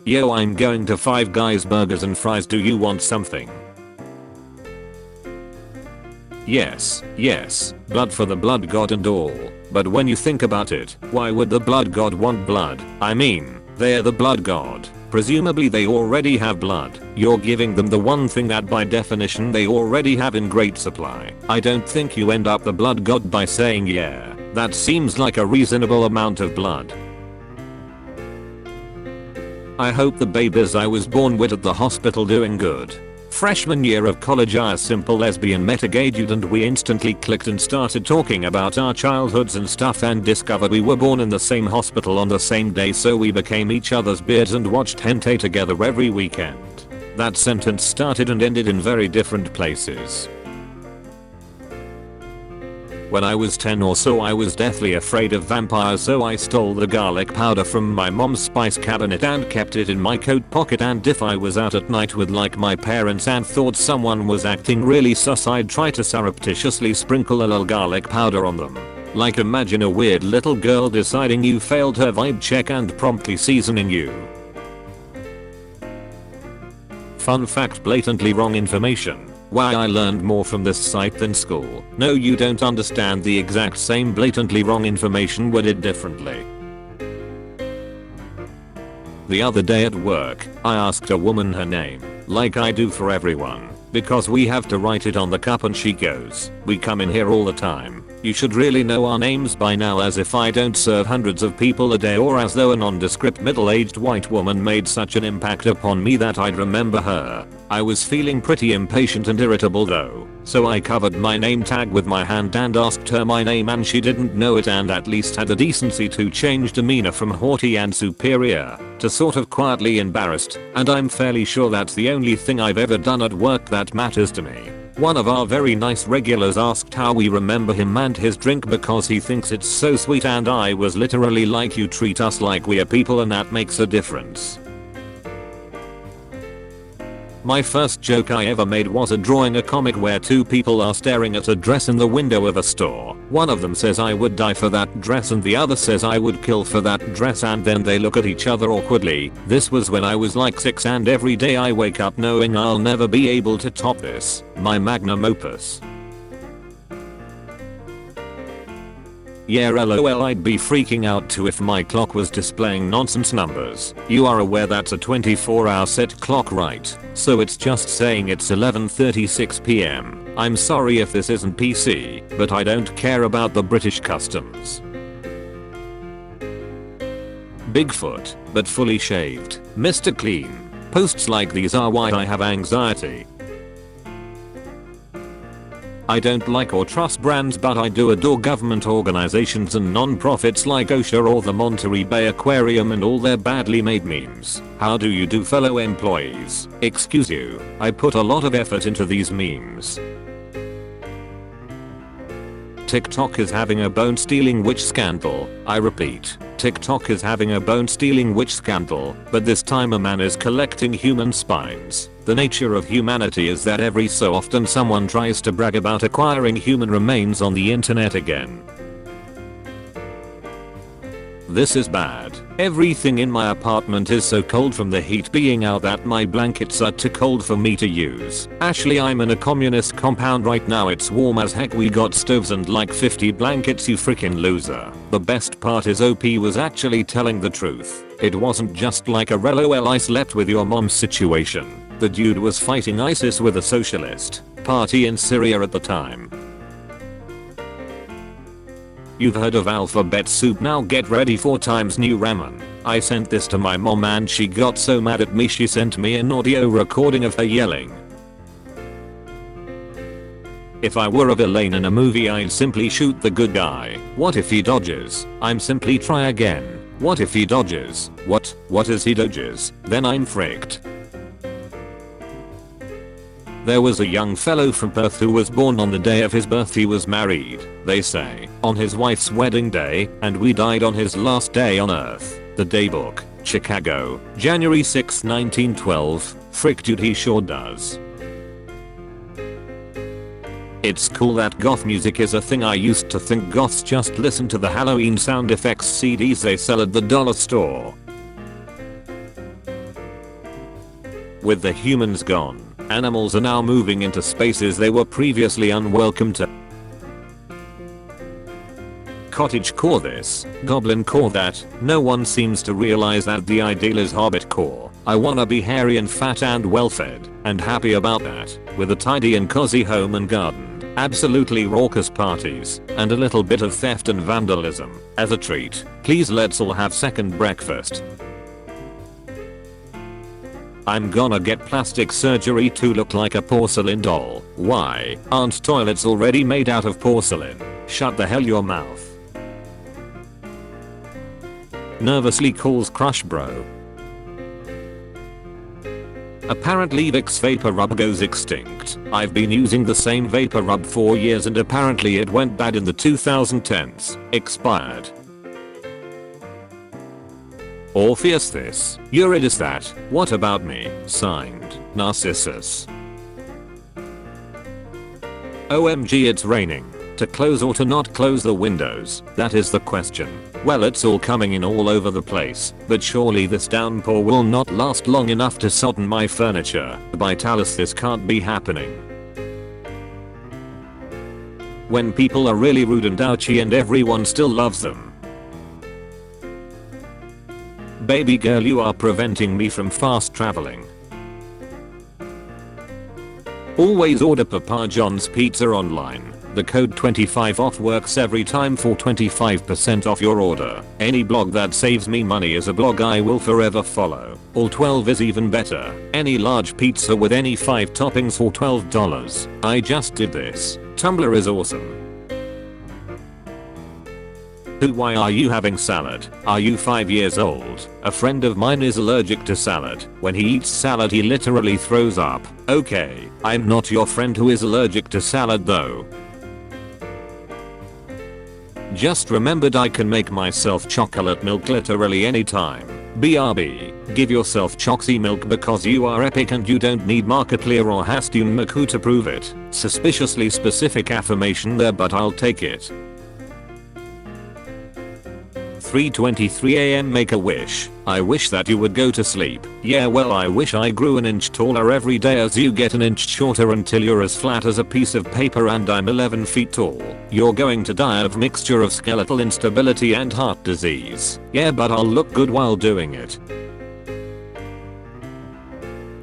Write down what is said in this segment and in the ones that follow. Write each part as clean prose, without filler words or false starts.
Yo, I'm going to Five Guys Burgers and Fries, do you want something? Yes, blood for the blood god and all. But when you think about it, why would the blood god want blood? I mean, they're the blood god. Presumably they already have blood. You're giving them the one thing that by definition they already have in great supply. I don't think you end up the blood god by saying yeah. That seems like a reasonable amount of blood. I hope the babies I was born with at the hospital doing good. Freshman year of college, I a simple lesbian met a gay dude and we instantly clicked and started talking about our childhoods and stuff and discovered we were born in the same hospital on the same day, so we became each other's beards and watched hentai together every weekend. That sentence started and ended in very different places. When I was 10 or so, I was deathly afraid of vampires, so I stole the garlic powder from my mom's spice cabinet and kept it in my coat pocket, and if I was out at night with like my parents and thought someone was acting really sus, I'd try to surreptitiously sprinkle a little garlic powder on them. Like imagine a weird little girl deciding you failed her vibe check and promptly seasoning you. Fun fact: blatantly wrong information. Wow, I learned more from this site than school. No, you don't understand. The exact same blatantly wrong information worded differently. The other day at work, I asked a woman her name, like I do for everyone, because we have to write it on the cup, and she goes, "We come in here all the time. You should really know our names by now," as if I don't serve hundreds of people a day, or as though a nondescript middle-aged white woman made such an impact upon me that I'd remember her. I was feeling pretty impatient and irritable though, so I covered my name tag with my hand and asked her my name, and she didn't know it and at least had the decency to change demeanor from haughty and superior to sort of quietly embarrassed, and I'm fairly sure that's the only thing I've ever done at work that matters to me. One of our very nice regulars asked how we remember him and his drink because he thinks it's so sweet, and I was literally like, you treat us like we're people and that makes a difference. My first joke I ever made was drawing a comic where two people are staring at a dress in the window of a store. One of them says I would die for that dress and the other says I would kill for that dress, and then they look at each other awkwardly. This was when I was like 6, and every day I wake up knowing I'll never be able to top this. My magnum opus. Yeah, lol, I'd be freaking out too if my clock was displaying nonsense numbers. You are aware that's a 24-hour set clock, right? So it's just saying it's 11:36 PM. I'm sorry if this isn't PC, but I don't care about the British customs. Bigfoot, but fully shaved. Mr. Clean. Posts like these are why I have anxiety. I don't like or trust brands, but I do adore government organizations and non-profits like OSHA or the Monterey Bay Aquarium and all their badly made memes. How do you do, fellow employees? Excuse you, I put a lot of effort into these memes. TikTok is having a bone stealing witch scandal. I repeat, TikTok is having a bone stealing witch scandal, but this time a man is collecting human spines. The nature of humanity is that every so often someone tries to brag about acquiring human remains on the internet again. This is bad. Everything in my apartment is so cold from the heat being out that my blankets are too cold for me to use. Actually, I'm in a communist compound right now. It's warm as heck. We got stoves and like 50 blankets, you freaking loser. The best part is OP was actually telling the truth. It wasn't just like a "lol I slept with your mom" situation. The dude was fighting ISIS with a socialist party in Syria at the time. You've heard of alphabet soup, now get ready for Times New Ramen. I sent this to my mom and she got so mad at me she sent me an audio recording of her yelling. If I were a villain in a movie, I'd simply shoot the good guy. What if he dodges? I'm simply try again. What if he dodges? What is he dodges? Then I'm fricked. There was a young fellow from Perth who was born on the day of his birth. He was married, they say, on his wife's wedding day, and we died on his last day on earth. The Daybook, Chicago, January 6, 1912. Frick dude, he sure does. It's cool that goth music is a thing. I used to think goths just listen to the Halloween sound effects CDs they sell at the dollar store. With the humans gone, animals are now moving into spaces they were previously unwelcome to. Cottage core this, goblin core that, no one seems to realize that the ideal is hobbit core. I wanna be hairy and fat and well fed, and happy about that, with a tidy and cozy home and garden, absolutely raucous parties, and a little bit of theft and vandalism. As a treat, please let's all have second breakfast. I'm gonna get plastic surgery to look like a porcelain doll. Why? Aren't toilets already made out of porcelain? Shut the hell your mouth. Nervously calls crush bro. Apparently Vicks Vapor Rub goes extinct. I've been using the same Vapor Rub for years and apparently it went bad in the 2010s. Expired. Orpheus this, Eurydice that, what about me? Signed, Narcissus. OMG it's raining. To close or to not close the windows? That is the question. Well it's all coming in all over the place, but surely this downpour will not last long enough to sodden my furniture. By Talus this can't be happening. When people are really rude and ouchy and everyone still loves them. Baby girl you are preventing me from fast traveling. Always order Papa John's pizza online. The code 25 off works every time for 25% off your order. Any blog that saves me money is a blog I will forever follow. All 12 is even better. Any large pizza with any 5 toppings for $12. I just did this. Tumblr is awesome. Why are you having salad? Are you 5 years old? A friend of mine is allergic to salad. When he eats salad he literally throws up. Okay, I'm not your friend who is allergic to salad though. Just remembered I can make myself chocolate milk literally anytime. BRB, give yourself choxy milk because you are epic and you don't need Markiplier or Hastune Miku to prove it. Suspiciously specific affirmation there but I'll take it. 3:23 AM make a wish. I wish that you would go to sleep. Yeah well I wish I grew an inch taller every day as you get an inch shorter until you're as flat as a piece of paper and I'm 11 feet tall. You're going to die of mixture of skeletal instability and heart disease. Yeah but I'll look good while doing it.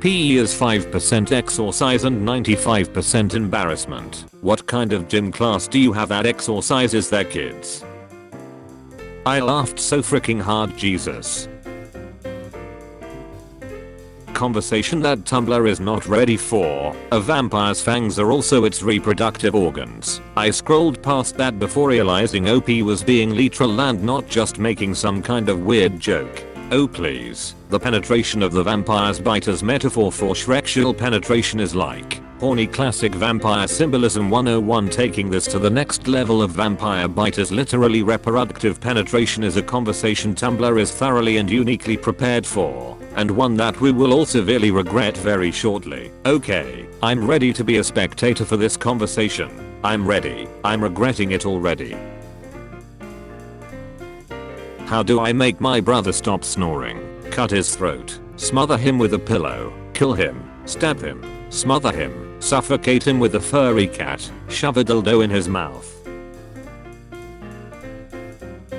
PE is 5% exercise and 95% embarrassment. What kind of gym class do you have that exercises their kids? I laughed so freaking hard Jesus. Conversation that Tumblr is not ready for. A vampire's fangs are also its reproductive organs. I scrolled past that before realizing OP was being literal and not just making some kind of weird joke. Oh please. The penetration of the vampire's bite as metaphor for Shrek's penetration is like horny classic vampire symbolism 101. Taking this to the next level of vampire bite is literally reproductive penetration is a conversation Tumblr is thoroughly and uniquely prepared for, and one that we will all severely regret very shortly. Okay, I'm ready to be a spectator for this conversation. I'm ready. I'm regretting it already. How do I make my brother stop snoring? Cut his throat. Smother him with a pillow. Kill him. Stab him. Smother him. Suffocate him with a furry cat. Shove a dildo in his mouth.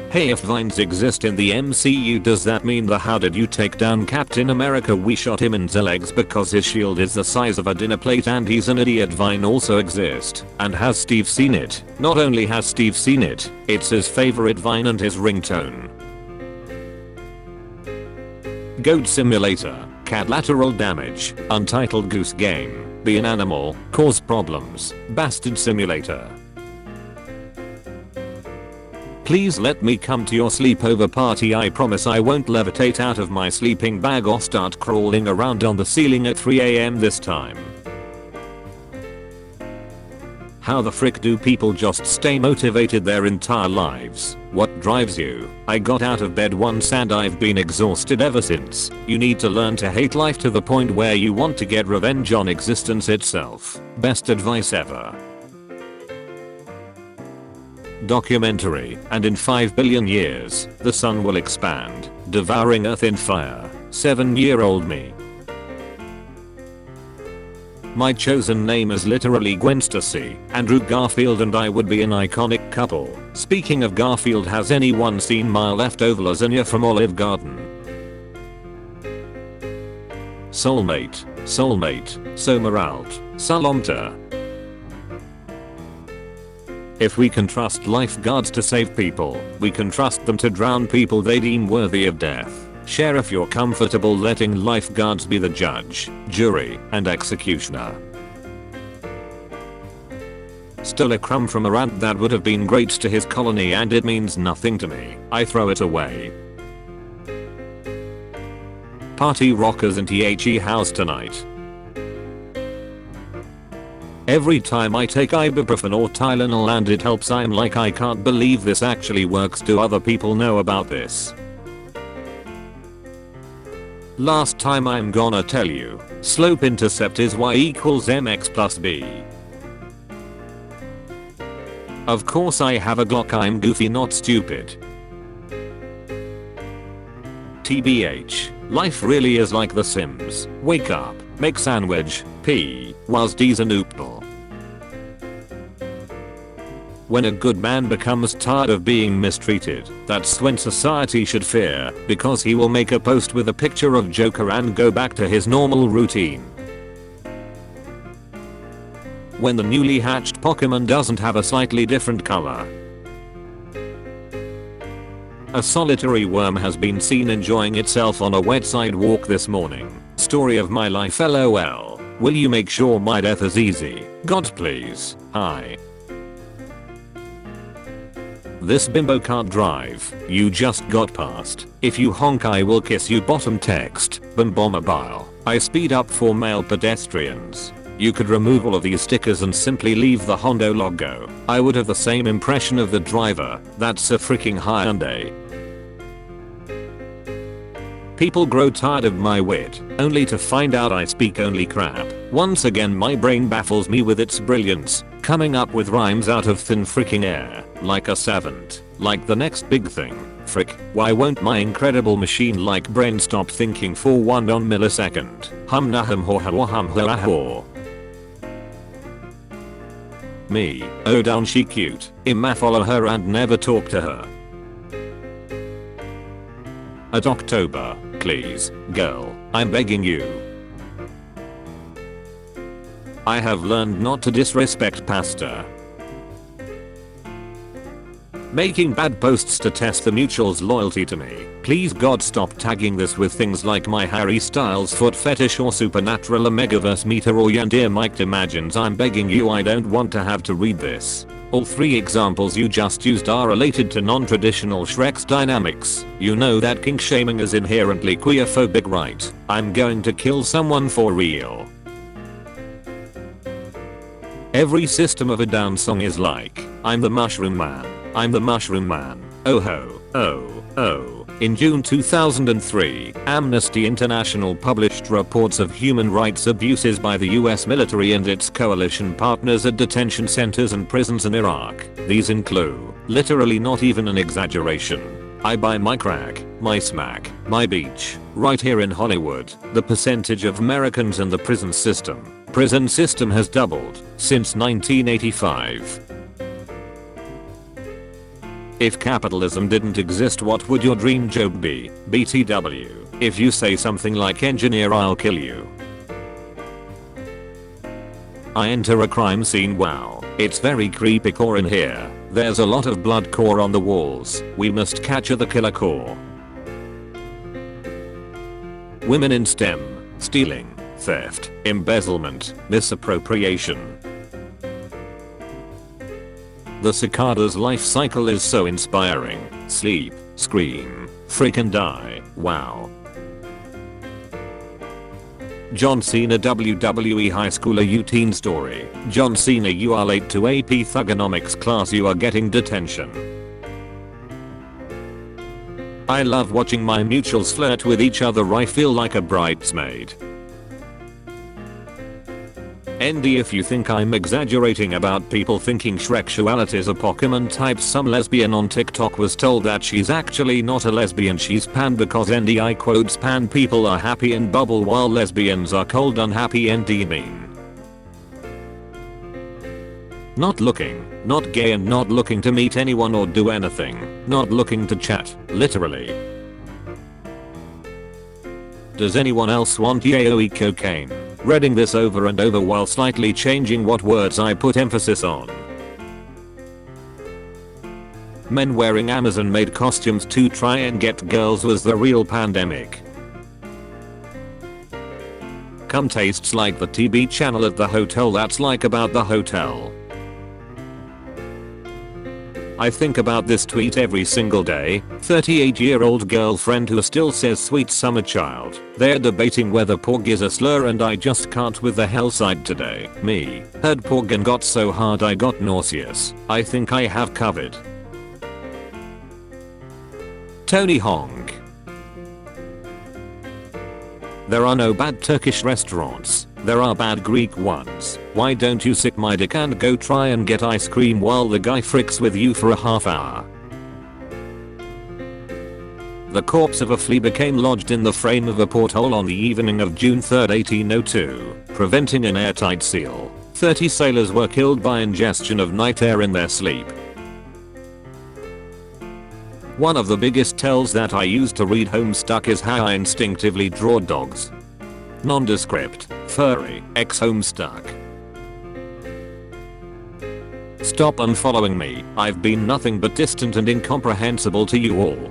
Hey, if vines exist in the MCU, does that mean the how did you take down Captain America? We shot him in the legs because his shield is the size of a dinner plate and he's an idiot. Vine also exist. And has Steve seen it? Not only has Steve seen it, it's his favorite Vine and his ringtone. Goat Simulator. Cat lateral damage. Untitled Goose Game. Be an animal. Cause problems. Bastard Simulator. Please let me come to your sleepover party. I promise I won't levitate out of my sleeping bag or start crawling around on the ceiling at 3 AM this time. How the frick do people just stay motivated their entire lives? What drives you? I got out of bed once and I've been exhausted ever since. You need to learn to hate life to the point where you want to get revenge on existence itself. Best advice ever. Documentary. And in 5 billion years, the sun will expand, devouring Earth in fire. 7-year-old me. My chosen name is literally Gwen Stacy. Andrew Garfield and I would be an iconic couple. Speaking of Garfield, has anyone seen my leftover lasagna from Olive Garden? Soulmate, soulmate, someralt, salomta. If we can trust lifeguards to save people, we can trust them to drown people they deem worthy of death. Share if you're comfortable letting lifeguards be the judge, jury, and executioner. Stole a crumb from a rant that would have been great to his colony and it means nothing to me. I throw it away. Party rockers in THE house tonight. Every time I take ibuprofen or Tylenol and it helps, I'm like, I can't believe this actually works. Do other people know about this? Last time I'm gonna tell you. Slope intercept is y equals mx plus b. Of course I have a Glock, I'm goofy not stupid. TBH, life really is like The Sims. Wake up, make sandwich, pee, was these an oopnel. When a good man becomes tired of being mistreated, that's when society should fear, because he will make a post with a picture of Joker and go back to his normal routine. When the newly hatched Pokemon doesn't have a slightly different color. A solitary worm has been seen enjoying itself on a wet sidewalk this morning. Story of my life, lol. Will you make sure my death is easy? God please. Hi. This bimbo can't drive. You just got past. If you honk I will kiss you. Bottom text. Bimbomobile. I speed up for male pedestrians. You could remove all of these stickers and simply leave the Hondo logo. I would have the same impression of the driver. That's a freaking Hyundai. People grow tired of my wit, only to find out I speak only crap. Once again my brain baffles me with its brilliance, coming up with rhymes out of thin freaking air, like a savant, like the next big thing. Frick, why won't my incredible machine-like brain stop thinking for 1 millisecond? Hum nahum ho ha hum ho ho. Me, oh down she cute, Imma follow her and never talk to her. At October, please, girl, I'm begging you. I have learned not to disrespect pasta. Making bad posts to test the mutual's loyalty to me. Please God stop tagging this with things like my Harry Styles foot fetish or supernatural omegaverse meter or Yandir Mike imagines. I'm begging you, I don't want to have to read this. All 3 examples you just used are related to non-traditional Shrek's dynamics. You know that kink shaming is inherently queerphobic, right? I'm going to kill someone for real. Every System of a Down song is like, I'm the Mushroom Man, I'm the Mushroom Man, oh ho, oh, oh. In June 2003, Amnesty International published reports of human rights abuses by the US military and its coalition partners at detention centers and prisons in Iraq. These include, literally not even an exaggeration, I buy my crack, my smack, my beach, right here in Hollywood. The percentage of Americans in the prison system has doubled since 1985. If capitalism didn't exist, what would your dream job be? BTW. If you say something like engineer, I'll kill you. I enter a crime scene. Wow, it's very creepy core in here. There's a lot of blood core on the walls. We must capture the killer core. Women in STEM. Stealing, theft, embezzlement, misappropriation. The cicadas' life cycle is so inspiring. Sleep, scream, freaking die. Wow. John Cena WWE high schooler you teen story. John Cena, you are late to AP Thugonomics class, you are getting detention. I love watching my mutuals flirt with each other, I feel like a bridesmaid. ND, if you think I'm exaggerating about people thinking Sexuality is a Pokemon type, some lesbian on TikTok was told that she's actually not a lesbian, she's pan because ND, I quotes, pan people are happy in bubble while lesbians are cold unhappy, ND mean. Not looking, not gay, and not looking to meet anyone or do anything. Not looking to chat, literally. Does anyone else want yaoi cocaine? Reading this over and over while slightly changing what words I put emphasis on. Men wearing Amazon-made costumes to try and get girls was the real pandemic. Cum tastes like the TV channel at the hotel that's like about the hotel. I think about this tweet every single day. 38-year-old girlfriend who still says sweet summer child. They're debating whether porg is a slur and I just can't with the hell side today. Me. Heard porg and got so hard I got nauseous. I think I have COVID. Tony Honk. There are no bad Turkish restaurants. There are bad Greek ones. Why don't you suck my dick and go try and get ice cream while the guy fricks with you for a half hour? The corpse of a flea became lodged in the frame of a porthole on the evening of June 3, 1802, preventing an airtight seal. 30 sailors were killed by ingestion of night air in their sleep. One of the biggest tells that I used to read Homestuck is how I instinctively draw dogs. Nondescript, furry, ex-Homestuck. Stop unfollowing me. I've been nothing but distant and incomprehensible to you all.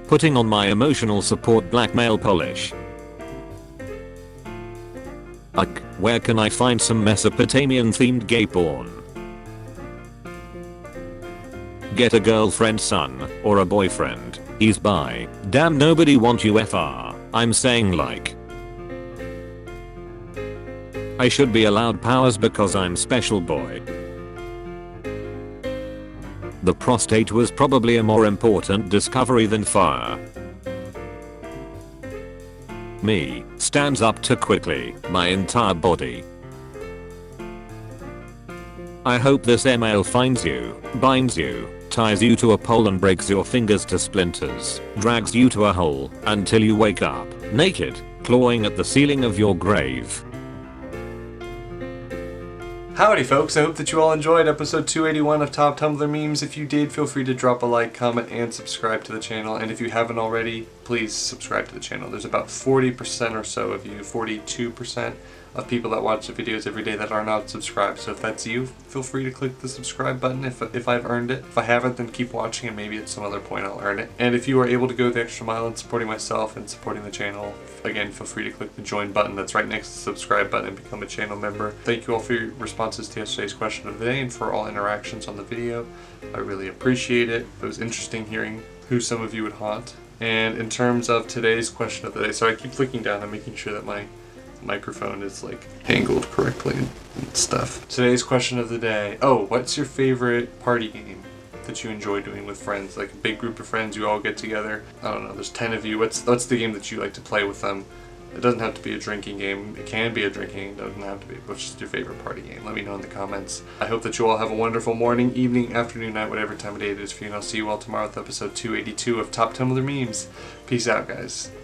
Putting on my emotional support blackmail polish. Where can I find some Mesopotamian themed gay porn? Get a girlfriend, son, or a boyfriend. He's bi. Damn, nobody want you FR. I'm saying like. I should be allowed powers because I'm special boy. The prostate was probably a more important discovery than fire. Me. Stands up too quickly. My entire body. I hope this email finds you, binds you, ties you to a pole and breaks your fingers to splinters, drags you to a hole until you wake up, naked, clawing at the ceiling of your grave. Howdy folks, I hope that you all enjoyed episode 281 of Top Tumblr Memes. If you did, feel free to drop a like, comment, and subscribe to the channel. And if you haven't already, please subscribe to the channel. There's about 40% or so of you, 42% of people that watch the videos every day that are not subscribed. So if that's you, feel free to click the subscribe button if I've earned it. If I haven't, then keep watching and maybe at some other point I'll earn it. And if you are able to go the extra mile in supporting myself and supporting the channel, again, feel free to click the join button that's right next to the subscribe button and become a channel member. Thank you all for your responses to yesterday's question of the day and for all interactions on the video. I really appreciate it. It was interesting hearing who some of you would haunt. And in terms of today's question of the day, so I keep flicking down and making sure that my microphone is like angled correctly and stuff. Today's question of the day. Oh, what's your favorite party game that you enjoy doing with friends? Like a big group of friends, you all get together. I don't know, there's 10 of you. What's the game that you like to play with them? It doesn't have to be a drinking game. It can be a drinking game. It doesn't have to be. What's just your favorite party game? Let me know in the comments. I hope that you all have a wonderful morning, evening, afternoon, night, whatever time of day it is for you. And I'll see you all tomorrow with episode 282 of Top Tumblr Memes. Peace out, guys.